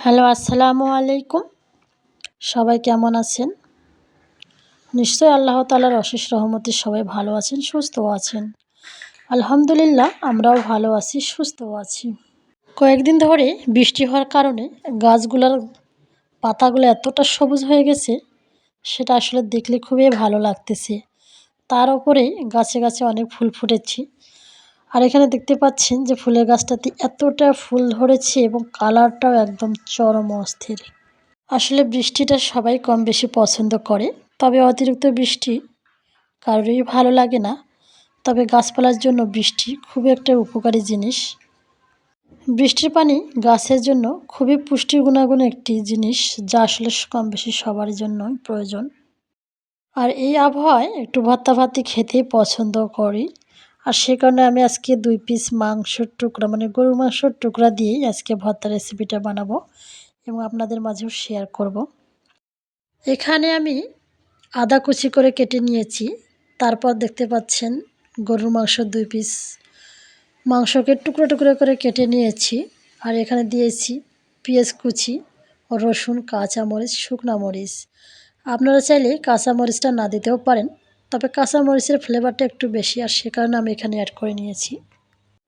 Hello, আসসালামু আলাইকুম। সবাই কেমন আছেন? নিশ্চয়ই আল্লাহ তাআলার অশেষ রহমতে সবাই ভালো আছেন, সুস্থও আছেন। আলহামদুলিল্লাহ আমরাও ভালো আছি, সুস্থও আছি। কয়েকদিন ধরে বৃষ্টি হওয়ার কারণে গাছগুলোর পাতাগুলো এতটা সবুজ হয়ে গেছে, সেটা আসলে দেখলে খুবই ভালো লাগতেছে। তার উপরে গাছে গাছে অনেক ফুল ফুটেছে। আর এখানে দেখতে পাচ্ছেন যে ফুলের গাছটাতে এতটা ফুল ধরেছে এবং কালারটাও একদম চরম অস্থির। আসলে বৃষ্টিটা সবাই কম বেশি পছন্দ করে, তবে অতিরিক্ত বৃষ্টি কারোরই ভালো লাগে না। তবে গাছপালার জন্য বৃষ্টি খুবই একটা উপকারী জিনিস। বৃষ্টির পানি গাছের জন্য খুবই পুষ্টি গুণাগুণ একটি জিনিস, যা আসলে কম বেশি সবার জন্যই প্রয়োজন। আর এই আবহাওয়ায় একটু ভর্তা ভাতি খেতেই পছন্দ করি। আর সে কারণে আমি আজকে 2 পিস মাংসের টুকরা মানে গরুর মাংসের টুকরা দিয়েই আজকে ভর্তা রেসিপিটা বানাবো এবং আপনাদের মাঝেও শেয়ার করব। এখানে আমি আদা কুচি করে কেটে নিয়েছি। তারপর দেখতে পাচ্ছেন গরুর মাংস 2 পিস মাংসকে টুকরো টুকরো করে কেটে নিয়েছি। আর এখানে দিয়েছি পেঁয়াজ কুচি, রসুন, কাঁচামরিচ, শুকনা মরিচ। আপনারা চাইলে কাঁচামরিচটা না দিতেও পারেন, তবে কাঁচামরিচের ফ্লেভারটা একটু বেশি, আর সে কারণে আমি এখানে অ্যাড করে নিয়েছি।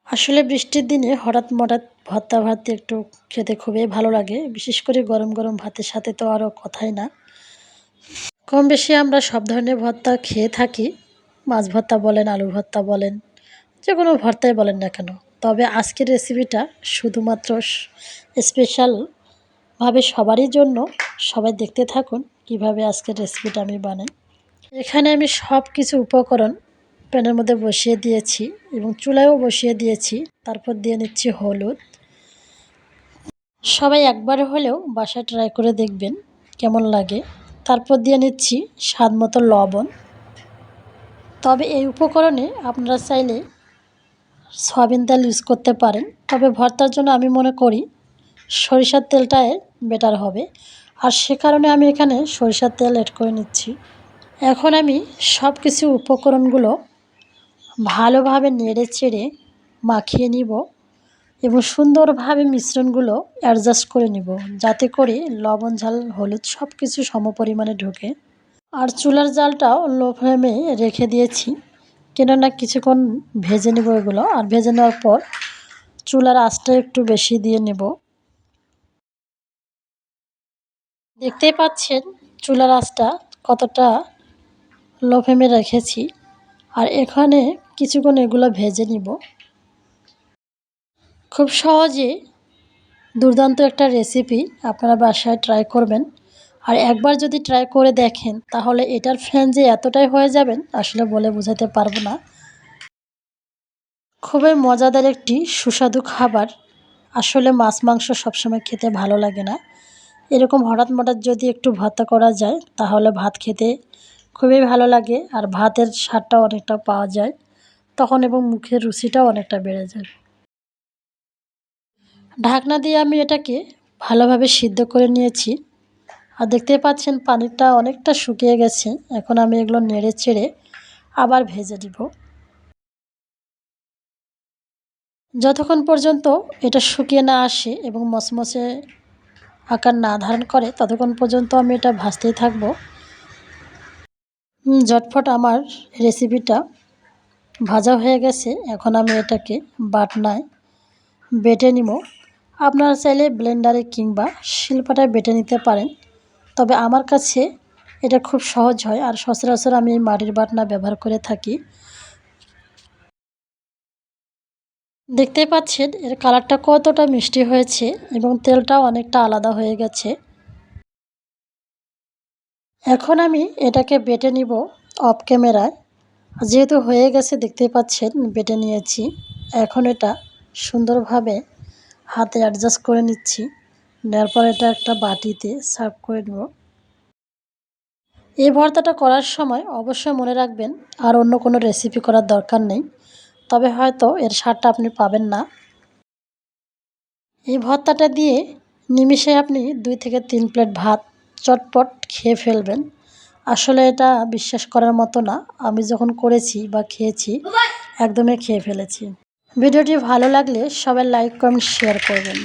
আসলে বৃষ্টির দিনে হঠাৎ মঠাৎ ভর্তা ভাত একটু খেতে খুবই ভালো লাগে, বিশেষ করে গরম গরম ভাতের সাথে তো আরও কথাই না। কম বেশি আমরা সব ধরনের ভর্তা খেয়ে থাকি। মাছ ভর্তা বলেন, আলু ভর্তা বলেন, যে কোনো ভর্তাই বলেন না কেন। তবে আজকের রেসিপিটা শুধুমাত্র স্পেশালভাবে সবারই জন্য। সবাই দেখতে থাকুন কিভাবে আজকের রেসিপিটা আমি বানাই। এখানে আমি সব কিছু উপকরণ প্যানের মধ্যে বসিয়ে দিয়েছি এবং চুলায়ও বসিয়ে দিয়েছি। তারপর দিয়ে নিচ্ছি হলুদ। সবাই একবার হলেও বাসায় ট্রাই করে দেখবেন কেমন লাগে। তারপর দিয়ে নিচ্ছি স্বাদ মতো লবণ। তবে এই উপকরণে আপনারা চাইলে সয়াবিন তেল ইউজ করতে পারেন, তবে ভর্তার জন্য আমি মনে করি সরিষার তেলটাই বেটার হবে। আর সে কারণে আমি এখানে সরিষার তেল অ্যাড করে নিচ্ছি। এখন আমি সব কিছু উপকরণগুলো ভালোভাবে নেড়ে চেড়ে মাখিয়ে নিব এবং সুন্দরভাবে মিশ্রণগুলো অ্যাডজাস্ট করে নিব, যাতে করে লবণ, ঝাল, হলুদ সব কিছু সমপরিমাণে ঢোকে। আর চুলার জালটাও লো ফ্লেমে রেখে দিয়েছি, কেননা কিছুক্ষণ ভেজে নেব এগুলো। আর ভেজে নেওয়ার পর চুলার আঁচটা একটু বেশি দিয়ে নেব। দেখতেই পাচ্ছেন চুলার আঁচটা কতটা লো ফ্লেমে রেখেছি। আর এখানে কিছুক্ষণ এগুলো ভেজে নিব। খুব সহজে দুর্দান্ত একটা রেসিপি, আপনারা বাসায় ট্রাই করবেন। আর একবার যদি ট্রাই করে দেখেন তাহলে এটার ফ্যান যে এতটাই হয়ে যাবেন আসলে বলে বোঝাতে পারবো না। খুবই মজাদার একটি সুস্বাদু খাবার। আসলে মাছ মাংস সবসময় খেতে ভালো লাগে না, এরকম হঠাৎ মঠাৎ যদি একটু ভর্তা করা যায় তাহলে ভাত খেতে খুবই ভালো লাগে। আর ভাতের স্বাদটাও অনেকটা পাওয়া যায় তখন এবং মুখের রুচিটাও অনেকটা বেড়ে যায়। ঢাকনা দিয়ে আমি এটাকে ভালোভাবে সিদ্ধ করে নিয়েছি। আর দেখতে পাচ্ছেন পানিটা অনেকটা শুকিয়ে গেছে। এখন আমি এগুলো নেড়ে চেড়ে আবার ভেজে দিব। যতক্ষণ পর্যন্ত এটা শুকিয়ে না আসে এবং মচমচে আকার না ধারণ করে ততক্ষণ পর্যন্ত আমি এটা ভাজতেই থাকব। ঝটফট আমার রেসিপিটা ভাজা হয়ে গেছে। এখন আমি এটাকে বাটনায় বেটে নিব। আপনারা চাইলে ব্লেন্ডারে কিংবা শিলপাটায় বেটে নিতে পারেন, তবে আমার কাছে এটা খুব সহজ হয়। আর সচরাচর আমি মাটির বাটনা ব্যবহার করে থাকি। দেখতেই পাচ্ছেন এর কালারটা কতটা মিষ্টি হয়েছে এবং তেলটাও অনেকটা আলাদা হয়ে গেছে। এখন আমি এটাকে বেটে নিব অফ ক্যামেরায়। যেহেতু হয়ে গেছে দেখতেই পাচ্ছেন বেটে নিয়েছি। এখন এটা সুন্দরভাবে হাতে অ্যাডজাস্ট করে নিচ্ছি। নেওয়ার পর এটা একটা বাটিতে সার্ভ করে নেব। এই ভর্তাটা করার সময় অবশ্যই মনে রাখবেন আর অন্য কোনো রেসিপি করার দরকার নেই, তবে হয়তো এর স্বাদটা আপনি পাবেন না। এই ভর্তাটা দিয়ে নিমিষে আপনি 2 থেকে 3 প্লেট ভাত চটপট খেয়ে ফেলবেন। আসলে এটা বিশ্বাস করার মতো না। আমি যখন করেছি বা খেয়েছি একদমই খেয়ে ফেলেছি। ভিডিওটি ভালো লাগলে সবাই লাইক, কমেন্ট, শেয়ার করবেন।